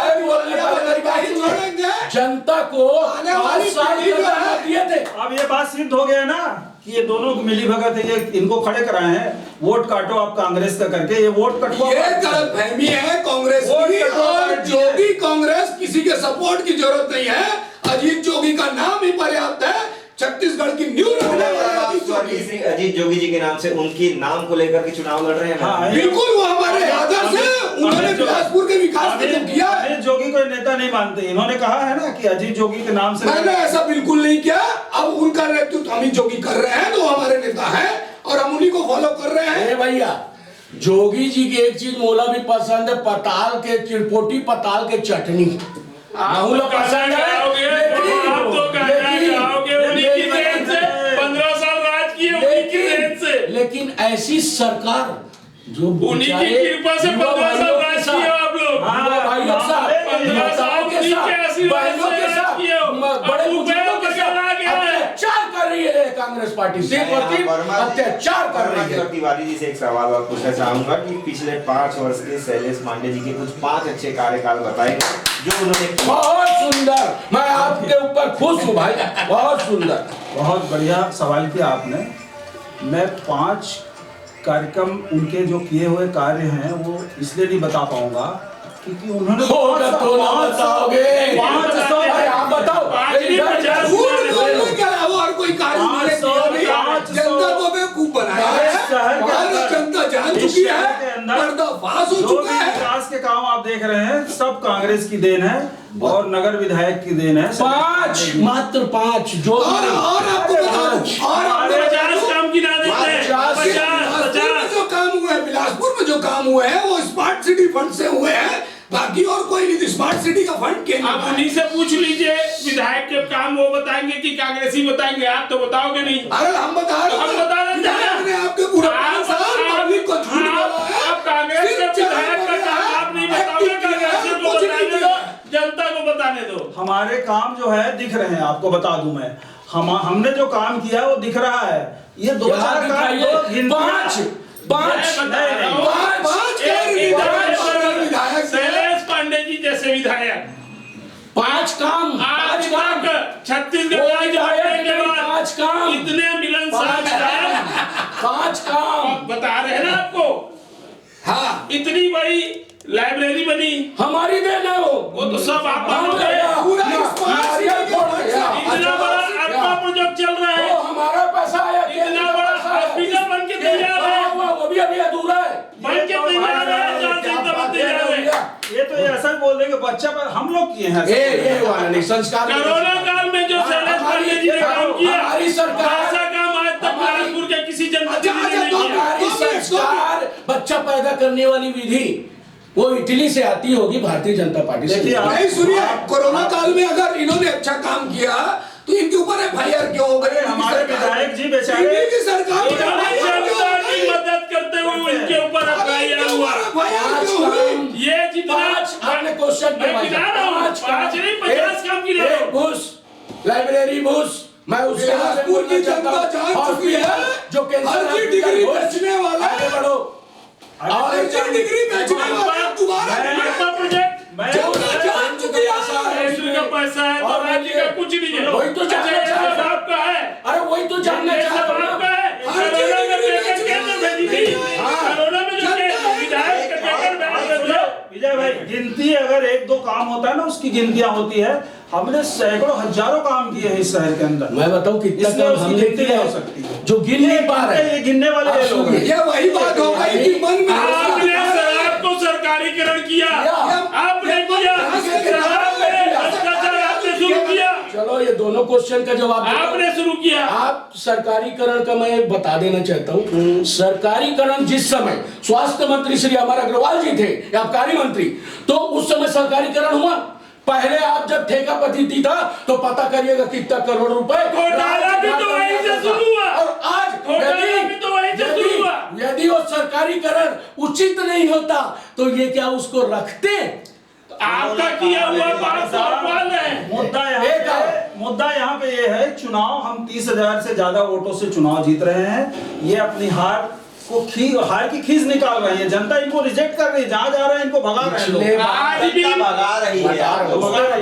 जनता को आने वाली 5 साल पीढ़ी जो कर्जा है, दिए थे। अब ये बात सिद्ध हो गया ना कि ये दोनों मिली भगत है, ये इनको खड़े कराए हैं। वोट काटो आप कांग्रेस का करके, ये वोट कटवा ये गलतफहमी है कांग्रेस वोट की, कटवा और पार्टी जोगी कांग्रेस किसी के सपोर्ट की जरूरत नहीं है। अजीत जोगी का नाम ही पर्याप्त है। छत्तीसगढ़ की न्यू रखने वाले अजीत जोगी जी के नाम से उनकी नाम को लेकर के चुनाव लड़ रहे हैं। हाँ, बिल्कुल वो हमारे आदर्श है। उन्होंने बिलासपुर के विकास के लिए किया है। अजीत जोगी को नेता नहीं मानते, इन्होंने कहा है ना कि अजीत जोगी के नाम से मैंने ऐसा बिल्कुल नहीं किया। अब उनका नेतृत्व हम ही जोगी कर रहे हैं, तो हमारे नेता हैं और हम उन्हीं को फॉलो कर रहे हैं। अरे भैया, जोगी जी की एक चीज मोला भी पसंद है, पताल के चिरपोटी, पताल के चटनी आप पसंद है। आप तो गाओगे उन्हीं की देन से। 15 साल राज किए उन्हीं की देन से, लेकिन ऐसी सरकार जो उन्हीं की कृपा से 15 साल राज किए आप लोग। भाइयों के साथ, 15 साल के साथ, बहनों के साथ, बड़े बुजुर्गों के साथ अत्याचार कर रही है कांग्रेस पार्टी। सिर्फ अत्याचार कर रही है। तिवारी जी से एक सवाल और पूछना चाहूंगा कि पिछले 5 वर्ष के शैलेश पांडे जी के कुछ 5 अच्छे कार्यकाल बताए जो उन्होंने किए। बहुत सुंदर, मैं आपके ऊपर खुश हूँ भाई, बहुत सुंदर। बहुत बढ़िया सवाल किया आपने। मैं 5 कार्यक्रम उनके जो किए हुए कार्य हैं वो इसलिए नहीं बता पाऊंगा क्योंकि उन्होंने तो ना बताओगे। 500 आप बताओ। झूठ बोलने के अलावा और कोई कार्य हमारे किया नहीं। जनता को बेवकूफ बनाया है और जनता जान चुकी है, पर्दाफाश हो चुका है। विकास के काम आप देख रहे हैं सब कांग्रेस की देन है और नगर विधायक की देन है। 5, मात्र 5 जो और आपको बता दूं, और आपको 50 काम गिना देते हैं। 50 जो काम हुए हैं, बिलासपुर में जो काम हुए हैं वो स्मार्ट सिटी फंड से हुए हैं। बाकी और कोई नहीं। स्मार्ट सिटी का फंड केंद्र आप उन्हीं से पूछ लीजिए, विधायक के काम वो बताएंगे कि कांग्रेसी बताएंगे? आप तो बताओगे नहीं। अरे हम बता रहे हम बता रहे हैं। विधायक ने आपके पूरा 5 साल पब्लिक को झूठ बोला है। आप कांग्रेस के विधायक का काम आप नहीं बताओगे, कांग्रेस को बताने दो, जनता को बताने दो। हमारे काम जो है दिख रहे हैं, आपको बता दूं मैं, हमने जो काम किया वो दिख रहा है। ये 2-4 काम 5 शैलेश पांडे जी जैसे विधायक 5 काम, आज तक छत्तीसगढ़ राज्य बनने के बाद 5 काम, इतने मिलनसार विधायक 5 काम बता रहे हैं ना आपको। हाँ, इतनी बड़ी लाइब्रेरी बनी, हमारी देन है वो तो सब आप मानोगे। पूरा स्मार्ट सिटी के इतना बड़ा अरबा प्रोजेक्ट चल रहा है, हमारा पैसा है। इतना बड़ा हॉस्पिटल बन के तैयार है, वो भी अभी अधूरा है। बन के तैयार है, जल्द से जल्द बन तैयार है। ये तो ये ऐसा बोल देंगे बच्चा पर हम लोग किए हैं। ये वाला नहीं संस्कार। कोरोना काल में जो शैलेश पांडे जी ने काम किया, हमारी सरकार, ऐसा काम आज तक बिलासपुर के किसी जनप्रतिनिधि ने नहीं किया। हमारी सरकार बच्चा पैदा करने वाली विधि वो इटली से आती होगी, भारतीय जनता पार्टी से नहीं। सुनिए, कोरोना काल में अगर इन्होंने अच्छा काम किया तो इनके ऊपर FIR क्यों हो गए? हमारे विधायक जी बेचारे की सरकार जनता की मदद करते हुए उनके ऊपर FIR हुआ। ये जितना आपने क्वेश्चन मैं गिना रहा हूँ, 5 नहीं 50 काम गिना रहा हूँ। घूस, लाइब्रेरी घूस, मैं उसके बिलासपुर की जनता जान चुकी है जो कैंसर डिग्री बेचने वाला, आगे बढ़ो, और डिग्री बेचने वाला दोबारा प्रोजेक्ट जान चुकी है। का पैसा है तो राज्य का कुछ नहीं है। वही तो जानना चाह रहा हूं। का है, अरे वही तो जानना चाह रहा हूं। आपका है। कोरोना में पेपर केंद्र भेजी थी, कोरोना में जो विधायक का पेपर भेज दो। विजय भाई, गिनती अगर 1-2 काम होता है ना, उसकी गिनतियां होती है। हमने सैकड़ों हजारों काम किए हैं इस शहर के अंदर। मैं बताऊं कितना इसलिए काम उसकी हमने गिनती किया नहीं हो है सकती है। जो गिन नहीं पा रहे, ये गिनने वाले ये लोग हैं। ये वही बात हो गई कि मन में आपने शराब को सरकारीकरण किया, आपने किया, शराब में भ्रष्टाचार आपने शुरू किया, चलो ये दोनों क्वेश्चन का जवाब आपने शुरू किया। आप सरकारीकरण का मैं बता देना चाहता हूँ। सरकारीकरण जिस समय स्वास्थ्य मंत्री श्री अमर अग्रवाल जी थे, आबकारी मंत्री, तो उस समय सरकारीकरण हुआ। पहले आप जब ठेकापति था तो पता करिएगा कितना करोड़ रुपए घोटाला भी तो वहीं से शुरू हुआ, और आज घोटाला भी तो वहीं से शुरू हुआ। यदि वो सरकारीकरण उचित नहीं होता तो ये क्या उसको रखते? आपका किया हुआ 500 अप्रैल है। मुद्दा यहाँ पे ये है, चुनाव हम 30,000 से ज्यादा वोटों से चुनाव जीत रहे हैं। ये अपनी हार की खींच निकाल रहे हैं। जनता इनको रिजेक्ट कर रही है, जहाँ जा रहे हैं इनको भगा रहे हैं लोग। आज भी भगा रही है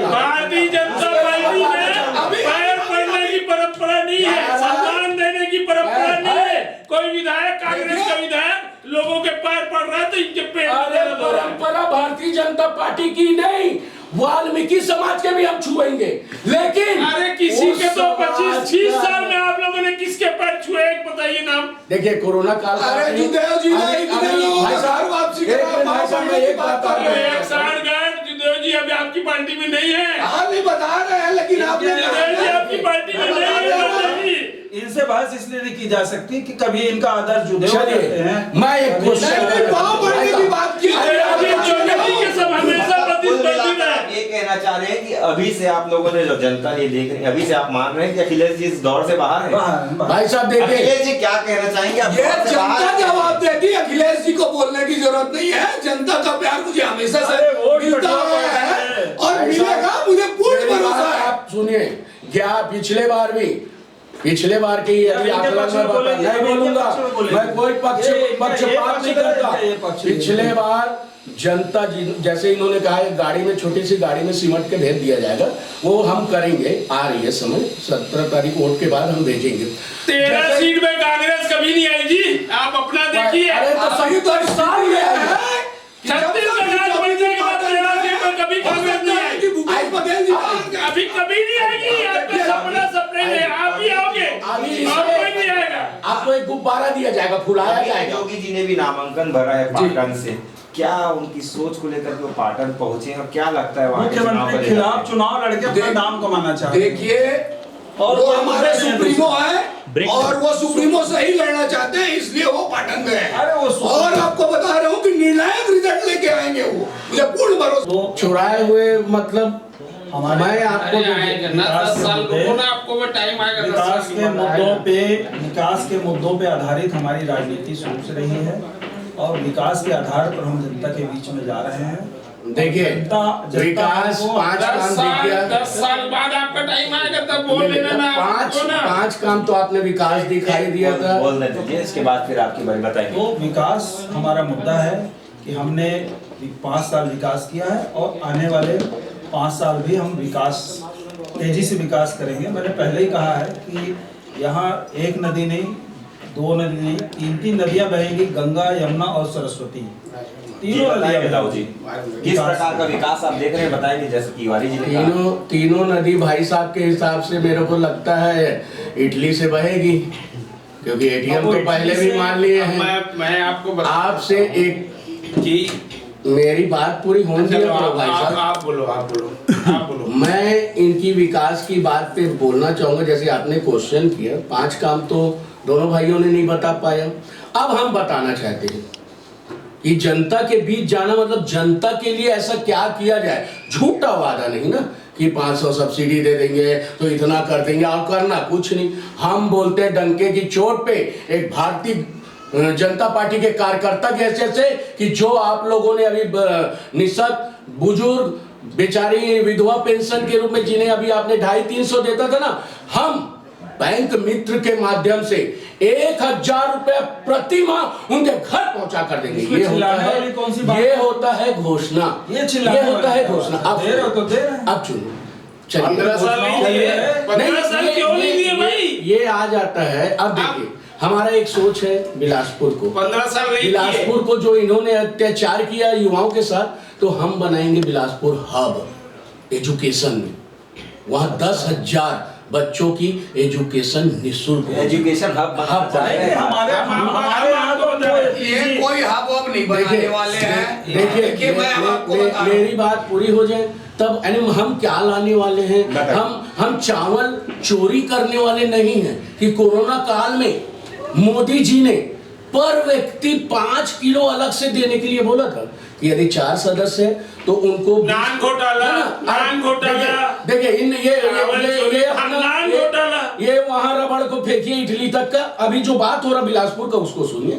भारतीय जनता पार्टी में पैर पड़ने की परंपरा नहीं है, सम्मान देने की परंपरा नहीं है। कोई विधायक, कांग्रेस का विधायक लोगों के पैर पड़ रहा है तो इनके पैर। अरे परंपरा भारतीय जनता पार्टी की नहीं, वाल्मीकि समाज के भी हम छुएंगे, लेकिन अरे किसी के तो 25-30 साल में आप लोगों ने किसके पैर छुए, एक बताइए नाम। देखिए कोरोना काल, अरे जुदेव जी ने इतने लोगों का घर वापसी करा, भाई साहब मैं एक बात अरे 160 गार्ड जुदेव जी अभी आपकी पार्टी में नहीं है। हाँ नहीं बता रहे हैं, लेकिन आपने जुदेव जी आपकी पार्टी में नहीं है। इनसे बहस इसलिए नहीं की जा सकती कि कभी इनका आदर जुदेव करते हैं। मैं एक क्वेश्चन पाँव पड़ने की बात की। अरे अभी जोगी के सब हमेशा प्रतिस्पर्धी रहे। ये कहना चाह रहे हैं कि अभी से आप लोगों ने जो जनता ये देख रही है, अभी से आप मान रहे हैं कि अखिलेश जी इस दौर से बाहर हैं। भाई साहब देखिए, अखिलेश जी क्या कहना चाहेंगे? आप ये दौर से बाहर जनता हैं। जवाब देती है, अखिलेश जी को बोलने की जरूरत नहीं है। जनता का प्यार मुझे हमेशा से अरे वोट मिलता बटवा आया है है। और मिलेगा, मुझे पूर्ण भरोसा है। आप सुनिए, क्या पिछले बार की यदि आकलन में बता नहीं बोलूंगा, मैं कोई पक्षपात नहीं करता। पिछले बार जनता जैसे इन्होंने कहा है गाड़ी में, छोटी सी गाड़ी में सिमट के भेज दिया जाएगा, वो हम करेंगे। आ रही है समय, 17 तारीख वोट के बाद हम भेजेंगे। 13 सीट में कांग्रेस कभी नहीं आई जी, आप अपना देखिए। अरे तो सही तो साल में है। 36 अनाज बनने के बाद 13 सीट में कभी कांग्रेस नहीं आई। भूपेश बघेल जी अभी कभी नहीं आएगी। आपका सपने में आप ही आओगे, और कोई नहीं आएगा। आपको एक गुब्बारा दिया जाएगा, फुलाया जाएगा। योगी जी ने भी नामांकन भरा है पाटन से, क्या उनकी सोच को लेकर के वो पाटन पहुंचे और क्या लगता है वहाँ के चुनाव मुख्यमंत्री को के लेकर खिलाफ चुनाव लड़के अपना नाम कमाना चाहते हैं। देखिए, और वो कोई हमारे मुद्दे नहीं है सुप्रीमो है और वो सुप्रीमो से ही लड़ना चाहते हैं, इसलिए वो पाटन गए हैं। अरे वो और आपको बता रहा हूँ कि निर्णायक रिजल्ट लेके आएंगे वो, मुझे पूर्ण भरोसा। छुड़ाए हुए मतलब मैं आपको आपको वो टाइम आएगा। विकास के मुद्दों पे आधारित हमारी राजनीति सोच रही है और विकास के आधार पर हम जनता के बीच में जा रहे हैं। देखिए, विकास 5 काम दिख गया। 10 साल बाद आपका टाइम आएगा तब बोल लेना। मैं आपको ना 5 काम तो आपने विकास दिखाई दिया था। बोल दीजिए, इसके बाद फिर आपकी बारी बताइए। तो विकास हमारा मुद्दा है कि हमने 5 साल विकास किया है और आने वाले 5 साल भी हम विकास, तेजी से विकास करेंगे। मैंने पहले ही कहा है कि यहाँ एक नदी नहीं, 2 नदी नहीं, 3 नदियाँ बहेंगी, गंगा, यमुना और सरस्वती। तीनों बताओ जी, किस प्रकार का विकास आप देख रहे हैं, बताएंगे। जैसे तिवारी जी ने तीनों नदी भाई साहब के हिसाब से मेरे को लगता है इटली से बहेगी, क्योंकि एटीएम तो पहले भी मान लिए हैं। मैं आपको आपसे एक कि मेरी बात पूरी होने चलो, दीजिए भाई साहब। आप बोलो। मैं इनकी विकास की बात पे बोलना चाहूंगा। जैसे आपने क्वेश्चन किया, 5 काम तो दोनों भाइयों ने नहीं बता पाया। अब हम बताना चाहते हैं कि जनता के बीच जाना मतलब जनता के लिए ऐसा क्या किया जाए। झूठा वादा नहीं ना कि 500 सब्सिडी दे देंगे तो इतना कर देंगे और करना कुछ नहीं। हम बोलते हैं डंके की चोट पे एक भारतीय जनता पार्टी के कार्यकर्ता की हैसियत से कि जो आप लोगों ने अभी निःशक्त बुजुर्ग बेचारी विधवा पेंशन के रूप में जिन्हें अभी आपने 250-300 देता था ना, हम बैंक मित्र के माध्यम से 1000 रुपए प्रति माह उनके घर पहुंचा कर देंगे। ये होता है घोषणा। ये होता है घोषणा। अब चुनो। 15 साल नहीं दिए। 15 साल क्यों नहीं दिए भाई? ये आ जाता है। अब देखिए, हमारा एक सोच है बिलासपुर को, 15 साल नहीं बिलासपुर को जो इन्होंने अत्याचार किया युवाओं के साथ, तो हम बनाएंगे बिलासपुर हब एजुकेशन में। वहां 10,000 बच्चों की एजुकेशन निःशुल्क, एजुकेशन हब ये कोई हब अब नहीं बनाने वाले हैं। देखिए मेरी बात पूरी हो जाए तब हम क्या लाने वाले हैं। हम चावल चोरी करने वाले नहीं हैं कि कोरोना काल में मोदी जी ने पर व्यक्ति 5 किलो अलग से देने के लिए बोला था कि यदि 4 सदस्य है तो उनको नान घोटाला। देखिए ये वहां रबड़ को फेंकिए इटली तक का। अभी जो बात हो रहा बिलासपुर का उसको सुनिए।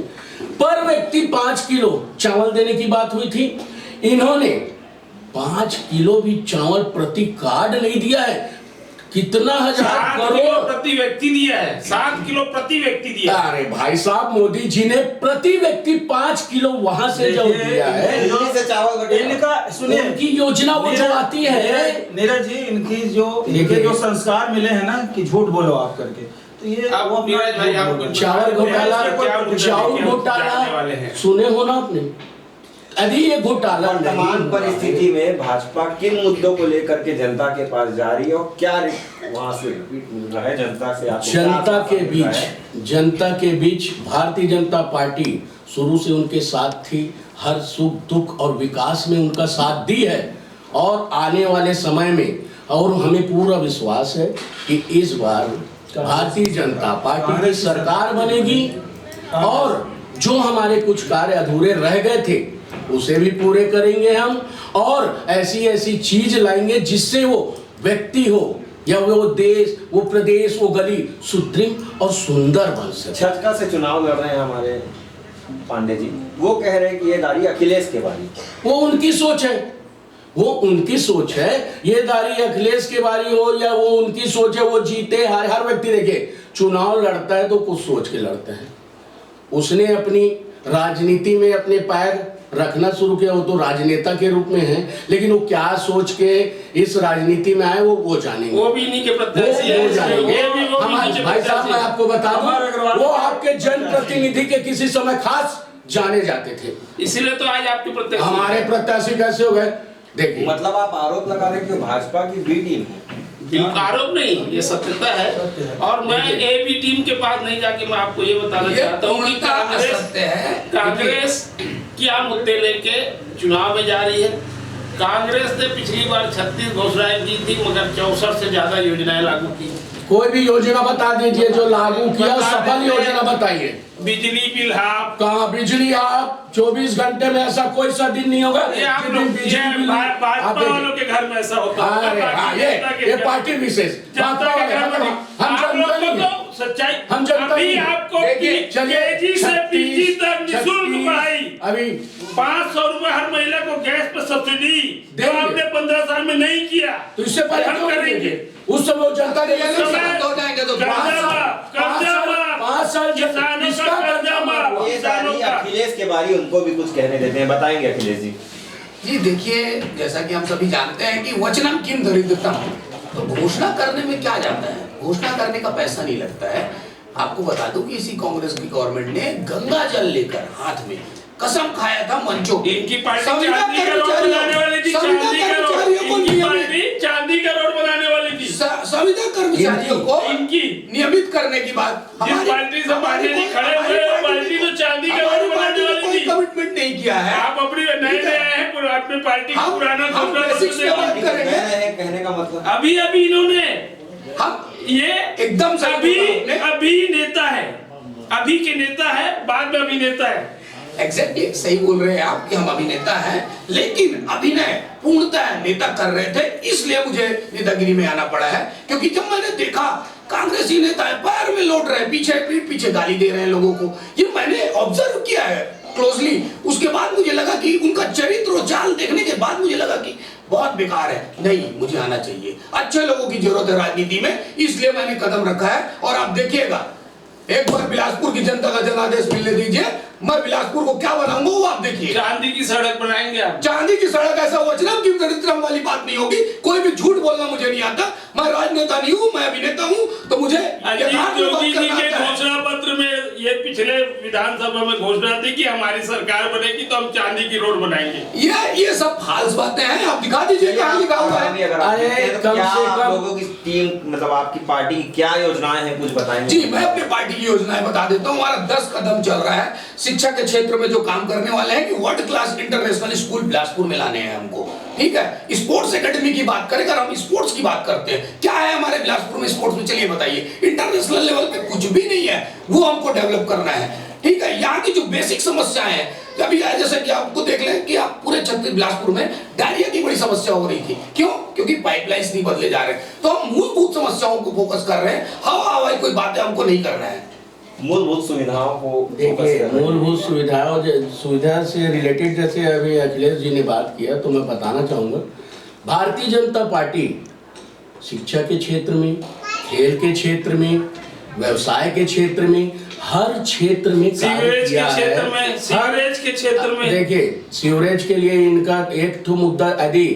पर व्यक्ति 5 किलो चावल देने की बात हुई थी। इन्होंने 5 किलो भी चावल प्रति कार्ड नहीं दिया है। कितना 1000 करोड़ प्रति व्यक्ति दिया है। 7 किलो प्रति व्यक्ति दिया। अरे भाई साहब, मोदी जी ने प्रति व्यक्ति 5 किलो वहां से जो दिया है, इनका सुनिए, उनकी योजना वो जो आती है। नीरज जी, इनकी जो संस्कार मिले हैं ना कि झूठ बोलो आप करके, तो ये चावल घोटाला सुने हो ना आपने? यदि ये घोटाला वर्तमान परिस्थिति में भाजपा किन मुद्दों को लेकर के जनता के पास जा रही है और क्या वहां से मिल रहा है जनता से? जनता के बीच भारतीय जनता पार्टी शुरू से उनके साथ थी। हर सुख दुख और विकास में उनका साथ दी है और आने वाले समय में, और हमें पूरा विश्वास है कि इस बार भारतीय जनता पार्टी की सरकार बनेगी और जो हमारे कुछ कार्य अधूरे रह गए थे उसे भी पूरे करेंगे हम, और ऐसी चीज लाएंगे जिससे वो व्यक्ति हो या वो देश, वो प्रदेश, वो गली सुदृढ़ और सुंदर बन सके। छटका से चुनाव लड़ रहे हैं हमारे पांडे जी, वो कह रहे हैं कि ये दारी अखिलेश के बारी। वो उनकी सोच है, वो उनकी सोच है। ये दारी अखिलेश के बारी हो या वो उनकी सोच है, वो जीते। हर व्यक्ति देखिए चुनाव लड़ता है तो कुछ सोच के लड़ता है। उसने अपनी राजनीति में अपने पैर रखना शुरू किया, वो तो राजनेता के रूप में है, लेकिन वो क्या सोच के इस राजनीति में आए वो जानेंगे। वो भी नहीं के प्रत्याशी है। भाई साहब, मैं आपको बता दूं, वो आपके जनप्रतिनिधि के किसी समय खास जाने जाते थे, इसीलिए तो आज आपके प्रत्याशी। हमारे प्रत्याशी कैसे हो गए? देखिए, मतलब आप आरोप लगा रहे हैं कि भाजपा की बी टीम है। आरोप नहीं, ये सत्यता है। और मैं ए बी टीम के पास नहीं जाके मैं आपको ये बताना चाहता हूँ कि कांग्रेस क्या मुद्दे लेके चुनाव में जा रही है। कांग्रेस ने पिछली बार 36 घोषणाएं की थी, मगर 64 से ज्यादा योजनाएं लागू की। कोई भी योजना बता दीजिए जो लागू किया, सफल योजना बताइए। बिजली बिल हाफ। कहाँ बिजली हाफ? 24 घंटे में ऐसा कोई सा दिन नहीं होगा भाजपा वालों के घर में ऐसा होता है। ये पार्टी विशेष सच्चाई। हम जनता अभी आपको केजी से पीजी तक निःशुल्क पढ़ाई। अभी 500 रुपए हर महिला को गैस पर सब्सिडी, जो आपने 15 साल में नहीं किया, तो इससे पहले हम करेंगे। उस समय जनता ने अखिलेश के बारे उनको भी कुछ कहने देते हैं, बताएंगे अखिलेश जी। जी देखिए, जैसा कि हम सभी जानते हैं कि वचनम किम दरिद्रतम, तो घोषणा करने में क्या जाता है, घोषणा करने का पैसा नहीं लगता है। आपको बता दूं कि इसी कांग्रेस की गवर्नमेंट ने गंगा जल लेकर हाथ में कसम खाया था मंचों पे। इनकी पार्टी चांदी का रोड बनाने वाली थी। चांदी का रोड बनाने वाली थी। संविदा कर्मचारियों को इनकी नियमित करने की बात जिस पार्टी से पार्टी खड़े हुए, पार्टी तो चांदी का रोड बनाने वाली थी। कमिटमेंट नहीं नहीं किया है। आप अपनी नए नए आए हैं, अपनी पार्टी का पुराना हम बेसिक्स पे बात करेंगे। कहने का मतलब अभी इन्होंने हम ये एकदम सही बोला आपने। अभी नेता है, अभी के नेता है, बाद में अभिनेता है। एग्जैक्टली सही बोल रहे हैं आप कि हम अभिनेता हैं, लेकिन अभिनय पूर्णतः नेता कर रहे थे, इसलिए मुझे नेतागिरी में आना पड़ा है। क्योंकि जब मैंने देखा कांग्रेसी नेता है पैर में लौट रहे, पीछे पीठ पीछे गाली दे रहे हैं लोगों को, ये मैंने ऑब्जर्व किया है क्लोजली। उसके बाद मुझे लगा कि उनका चरित्र और चाल देखने के बाद मुझे लगा कि बहुत बेकार है, नहीं मुझे आना चाहिए, अच्छे लोगों की जरूरत है राजनीति में, इसलिए मैंने कदम रखा है। और आप देखिएगा, एक बार बिलासपुर की जनता का जनादेश मिलने दीजिए, मैं बिलासपुर को क्या बनाऊंगा वो आप देखिए। चांदी की सड़क बनाएंगे आप। चांदी की सड़क ऐसा वचनम की चरित्रम वाली बात नहीं होगी। कोई भी झूठ बोलना मुझे नहीं आता, मैं राजनेता नहीं हूँ, मैं अभिनेता हूँ, तो मुझे यथार्थ में योगी बात जी करना के आता है। घोषणा पत्र में ये पिछले विधानसभा में घोषणा थी कि हमारी सरकार बनेगी तो हम चांदी की रोड बनाएंगे। ये सब फाल्स बातें हैं, आप दिखा दीजिए कहाँ लिखा हुआ है। अरे कम से कम लोगों की टीम, मतलब आपकी पार्टी की क्या योजनाएं हैं, कुछ बताएंगे? जी मैं अपनी पार्टी की योजनाएं बता देता हूँ। हमारा 10 कदम चल रहा है शिक्षा के क्षेत्र में, जो काम करने वाले हैं कि world class international school Bilaspur में लाने हैं हमको, ठीक है। स्पोर्ट्स एकेडमी की बात करें, अगर हम स्पोर्ट्स की बात करते हैं, क्या है हमारे बिलासपुर में स्पोर्ट्स में, चलिए बताइए। इंटरनेशनल लेवल पे कुछ भी नहीं है, वो हमको डेवलप करना है, ठीक है। यहाँ की जो बेसिक समस्याएं हैं, अभी जैसे कि आपको देख लें कि आप पूरे छत्तीस बिलासपुर में डायरिया की बड़ी समस्या हो रही थी, क्यों? क्योंकि पाइपलाइंस नहीं बदले जा रहे। तो हम मूलभूत समस्याओं को फोकस कर रहे हैं, हवा हवाई कोई बातें हमको नहीं करना है। मूलभूत सुविधाओं को देखिए, मूलभूत सुविधा से रिलेटेड जैसे अभी अखिलेश जी ने बात किया, तो मैं बताना चाहूँगा, भारतीय जनता पार्टी शिक्षा के क्षेत्र में, खेल के क्षेत्र में, व्यवसाय के क्षेत्र में, हर क्षेत्र में सीवरेज के क्षेत्र में, सीवरेज के क्षेत्र में देखिए, सीवरेज के लिए इनका एक ठो मुद्दा, यदि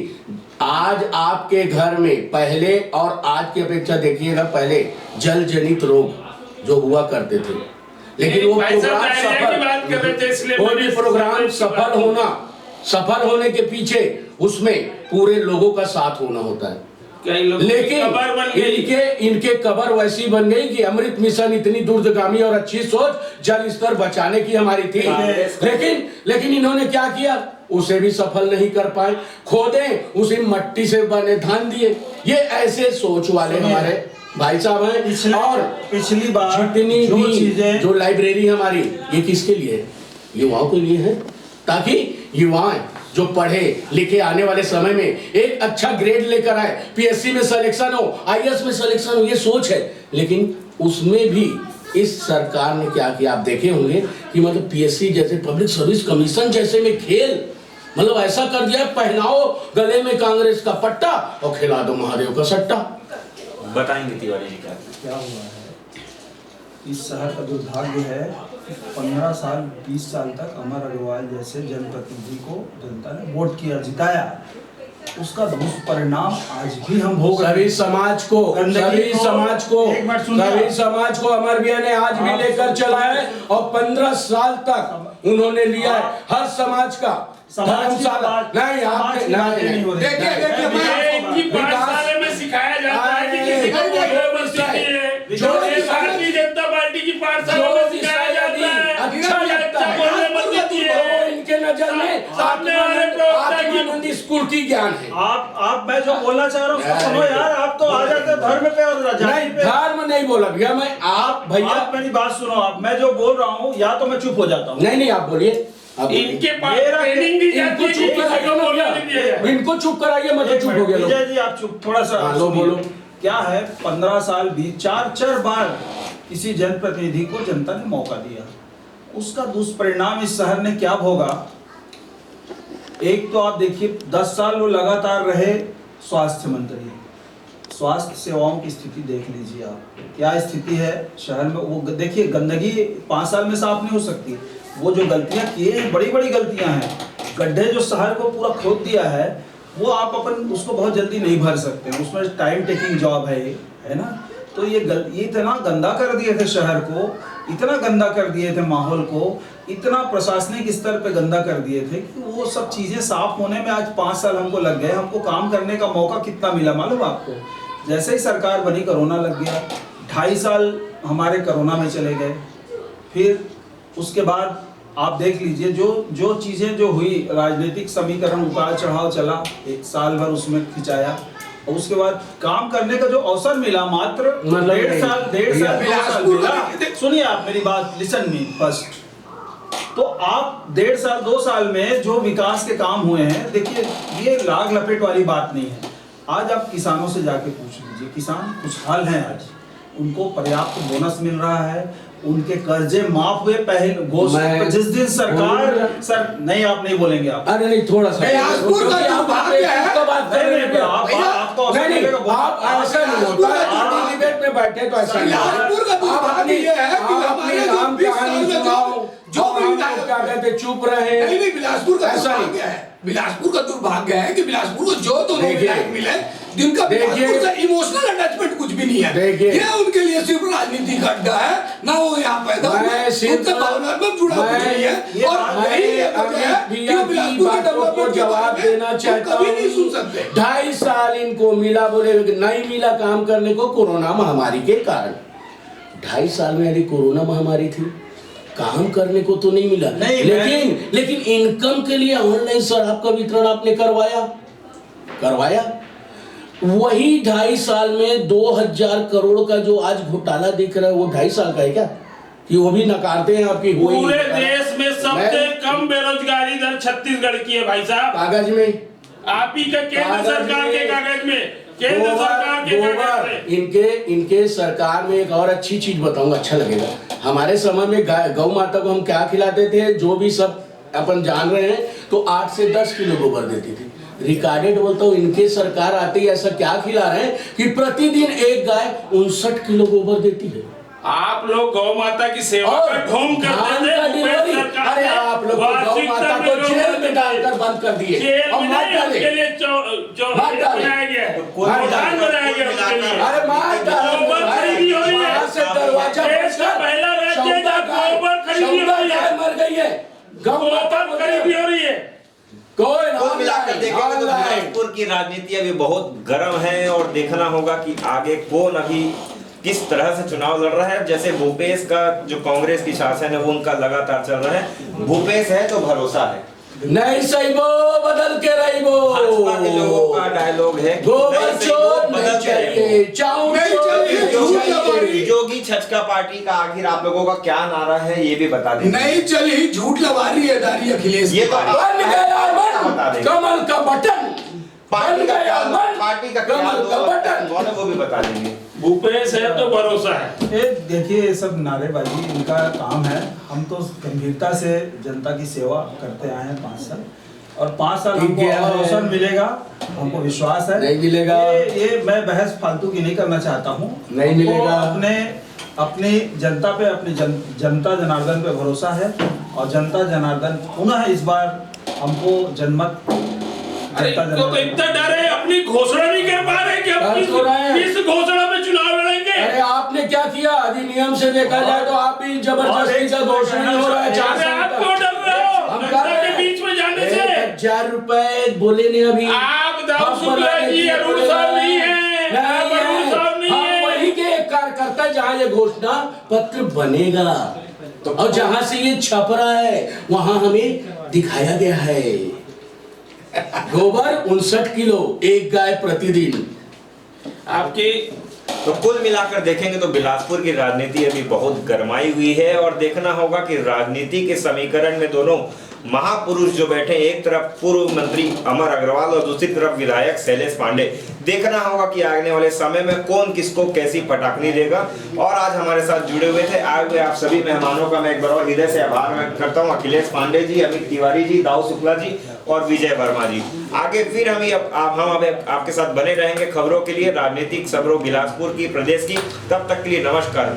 आज आपके घर में पहले और आज की अपेक्षा देखिएगा, पहले जल जनित रोग जो हुआ करते थे, लेकिन वो प्रोग्राम सफल होने के पीछे उसमें पूरे लोगों का साथ होना होता है। लेकिन इनके कबर वैसी बन गई कि अमृत मिशन इतनी दूरगामी और अच्छी सोच जल स्तर बचाने की हमारी थी, लेकिन इन्होंने क्या किया, उसे भी सफल नहीं कर पाए। खोदे उसी मट्टी से बने धान दिए। ये ऐसे सोच वाले हमारे भाई साहब हैं। और पिछली बार जितनी जो भी चीजें, जो लाइब्रेरी हमारी, ये किसके लिए है? युवाओं के लिए है, ताकि युवाएं जो पढ़े लिखे आने वाले समय में एक अच्छा ग्रेड लेकर आए, पीएससी में सिलेक्शन हो, आईएएस में सिलेक्शन हो, ये सोच है। लेकिन उसमें भी इस सरकार ने क्या किया, आप देखे होंगे कि मतलब पीएससी जैसे, पब्लिक सर्विस कमीशन जैसे में खेल, मतलब ऐसा कर दिया, पहनाओ गले में कांग्रेस का पट्टा और खिला दो महादेव का सट्टा। बताएंगे तिवारी जी क्या हुआ है? इस शहर का दुर्भाग्य है कि 15 साल 20 साल तक अमर अग्रवाल जैसे जनप्रतिनिधि को जनता ने वोट किया, जिताया, उसका दुष्परिणाम आज भी हम भोग रहे हैं। सभी समाज को अमर भैया ने आज भी लेकर चला है, और 15 साल तक उन्होंने लिया है हर समाज का धर्मशाला। नहीं, आपने नहीं, देखिए, पाठशाला में सिखाया जाता है कि किसी को वोट मत दीजिए, जो भारतीय जनता पार्टी की पाठशाला में सिखाया जाता है, अच्छा बोलने मत दीजिए। इनके नजर में आत्मानंद स्कूल की ज्ञान है। आप मैं जो बोलना चाह रहा हूँ सुनो यार, आप तो आ जाते धर्म पे और नहीं, धर्म नहीं बोला भैया मैं, आप भैया आप मेरी बात सुनो, आप मैं जो बोल रहा हूँ या तो मैं चुप हो जाता हूँ। नहीं, आप बोलिए। इनके पास ट्रेनिंग दी जाती है, इनको चुप कराइए, मैं चुप हो गया। विजय जी आप चुप, थोड़ा सा बोलो। क्या है, 15 साल बीत, 4 बार किसी जनप्रतिनिधि को जनता ने मौका दिया, उसका दुष्परिणाम इस शहर ने क्या भोगा? एक तो आप देखिए 10 साल वो लगातार रहे स्वास्थ्य मंत्री, स्वास्थ्य सेवाओं की स्थिति देख लीजिए आप, क्या स्थिति है शहर में। वो देखिए, गंदगी 5 साल में साफ नहीं हो सकती। वो जो गलतियां किए हैं, बड़ी बड़ी गलतियां हैं, गड्ढे जो शहर को पूरा खोद दिया है, वो आप अपन उसको बहुत जल्दी नहीं भर सकते, उसमें टाइम टेकिंग जॉब है ना। तो ये इतना गंदा कर दिए थे शहर को, इतना गंदा कर दिए थे माहौल को, इतना प्रशासनिक स्तर पे गंदा कर दिए थे कि वो सब चीज़ें साफ होने में आज 5 साल हमको लग गए। हमको काम करने का मौका कितना मिला मालूम आपको? जैसे ही सरकार बनी कोरोना लग गया, 2.5 साल हमारे कोरोना में चले गए, फिर उसके बाद आप देख लीजिए जो चीजें जो हुई, राजनीतिक समीकरण उतार चढ़ाव चला, एक साल भर उसमें खिंचाया, और उसके बाद काम करने का जो अवसर मिला मात्र डेढ़ साल 2 साल मिला। सुनिए आप मेरी बात, लिसन मी फर्स्ट। तो आप 1.5 साल 2 साल में जो विकास के काम हुए हैं, देखिए ये लाग लपेट वाली बात नहीं है। आज आप किसानों से जाके पूछ लीजिए, किसान खुशहाल हैं, आज उनको पर्याप्त बोनस मिल रहा है, उनके कर्जे माफ हुए। पहले जिस दिन सरकार सर नहीं, आप नहीं बोलेंगे आप। अरे नहीं, थोड़ा सा बिलासपुर का दुर्भाग्य है। आप ऐसा नहीं होता, आप डिबेट में बैठे तो ऐसा नहीं। बिलासपुर का दुर्भाग्य ये है कि हमारे नाम कहानी सुनाओ, जो भी क्या कहते चुप रहे। नहीं, बिलासपुर का ऐसा नहीं। दुर्भाग्य है, बिलासपुर का दुर्भाग्य है कि बिलासपुर को जो दोनों विधायक मिले, जिनका देखिए, बिलासपुर से इमोशनल अटैचमेंट कुछ भी नहीं है, देखिए, ये उनके लिए सिर्फ राजनीतिक अड्डा है, ना वो यहाँ पैदा हुए, उनसे भावनात्मक जुड़ा कुछ नहीं है। और यही एक वजह है कि वो बिलासपुर के डेवलपमेंट के जवाब देना चाहता कभी नहीं सुन सकते। 2.5 साल इनको मिला, बोले नहीं मिला काम करने को कोरोना महामारी के कारण। 2.5 साल में यदि कोरोना महामारी थी, काम करने को तो नहीं मिला, लेकिन इनकम के लिए ऑनलाइन शराब का वितरण आपने करवाया। वही 2.5 साल में 2000 करोड़ का जो आज घोटाला दिख रहा है, वो 2.5 साल का है क्या? कि वो भी नकारते हैं आपकी। पूरे देश में सबसे कम बेरोजगारी दर छत्तीसगढ़ की है भाई साहब। कागज में आप ही का केंद्र सरकार के कागज में, केंद्र सरकार के कागज में। इनके सरकार में एक और अच्छी चीज बताऊंगा, अच्छा लगेगा। हमारे समय में गौ माता को हम क्या खिलाते थे, जो भी सब अपन जान रहे हैं, तो 8 से 10 किलो गोबर देती थी। रिकॉर्डेड बोलता हूँ, इनके सरकार आते ही ऐसा क्या खिला रहे हैं कि प्रतिदिन एक गाय 59 किलो गोबर देती है। आप लोग गौ माता की सेवा का ढोंग करते थे। अरे आप लोग गौ माता को जेल में डालकर बंद कर दिए। जेल में नहीं, उसके लिए बनाया गया, गोदान बनाया गया उसके लिए। अरे मार डालो, गोबर खरीदी हो रही है, वहाँ से दरवाजा देश का पहला राज्य है जहाँ गोबर खरीदी हो रही है, मर गई है, गोबर खरीदी हो रही है। कुल मिलाकर देखेंगे तो बिलासपुर की राजनीति अभी बहुत गर्म है, और देखना होगा कि आगे कौन अभी किस तरह से चुनाव लड़ रहा है। जैसे भूपेश का जो कांग्रेस की शासन है वो उनका लगातार चल रहा है। भूपेश है तो भरोसा है, नहीं सही वो बदल के रही वो। भाजपा के लोगों का डायलॉग है, गोबर चोर बदल चाहिए, चाऊ जोगी छचका पार्टी का आखिर आप लोगों का क्या नारा है ये भी बता दें। नहीं चली झूठ लवारी है दारी अखिलेश, ये तो बन गया मन कमल का बटन, पार्टी का कमल का बटन वो भी बता देंगे। भूपेश है तो भरोसा है। देखिए ये सब नारेबाजी इनका काम है। हम तो गंभीरता से जनता की सेवा करते आए हैं 5 साल, और 5 साल हमको अवसर मिलेगा, हमको विश्वास है नहीं मिलेगा। ये मैं बहस फालतू की नहीं करना चाहता हूँ। नहीं मिलेगा। अपनी जनता पे, अपनी जनता जनार्दन पे भरोसा है, और जनता जनार्दन पुनः इस बार हमको जनमत। अरे तो इतना डर है, अपनी घोषणा नहीं कर पा रहे कि हम किस घोषणा में चुनाव लड़ेंगे। अरे आपने क्या किया, अधिनियम से देखा जाए तो आप भी जबरदस्ती का घोषणा हो रहा है। आप क्यों डर रहे हो जनता के बीच में जाने से? 1000 रुपए बोले नहीं अभी। आप दाऊद शुक्ला जी अरुण साहब नहीं है, अरुण साहब नहीं है। वही के एक कार्यकर्ता जहाँ ये घोषणा पत्र बनेगा, और जहाँ से ये छप रहा है वहाँ हमें दिखाया गया है गोबर 59 किलो एक गाय प्रतिदिन। आपकी तो कुल मिलाकर देखेंगे तो बिलासपुर की राजनीति अभी बहुत गरमाई हुई है, और देखना होगा कि राजनीति के समीकरण में दोनों महापुरुष जो बैठे, एक तरफ पूर्व मंत्री अमर अग्रवाल और दूसरी तरफ विधायक शैलेश पांडे। देखना होगा कि आने वाले समय में कौन किसको कैसी पटाखनी देगा। और आज हमारे साथ जुड़े हुए थे आए हुए आप सभी मेहमानों का मैं एक बार और हृदय से आभार व्यक्त करता हूँ। अखिलेश पांडे जी, अमित तिवारी जी, दाऊद शुक्ला जी और विजय वर्मा जी। आगे फिर हम आपके साथ बने रहेंगे खबरों के लिए, राजनीतिक खबरों बिलासपुर की, प्रदेश की। तब तक के लिए नमस्कार।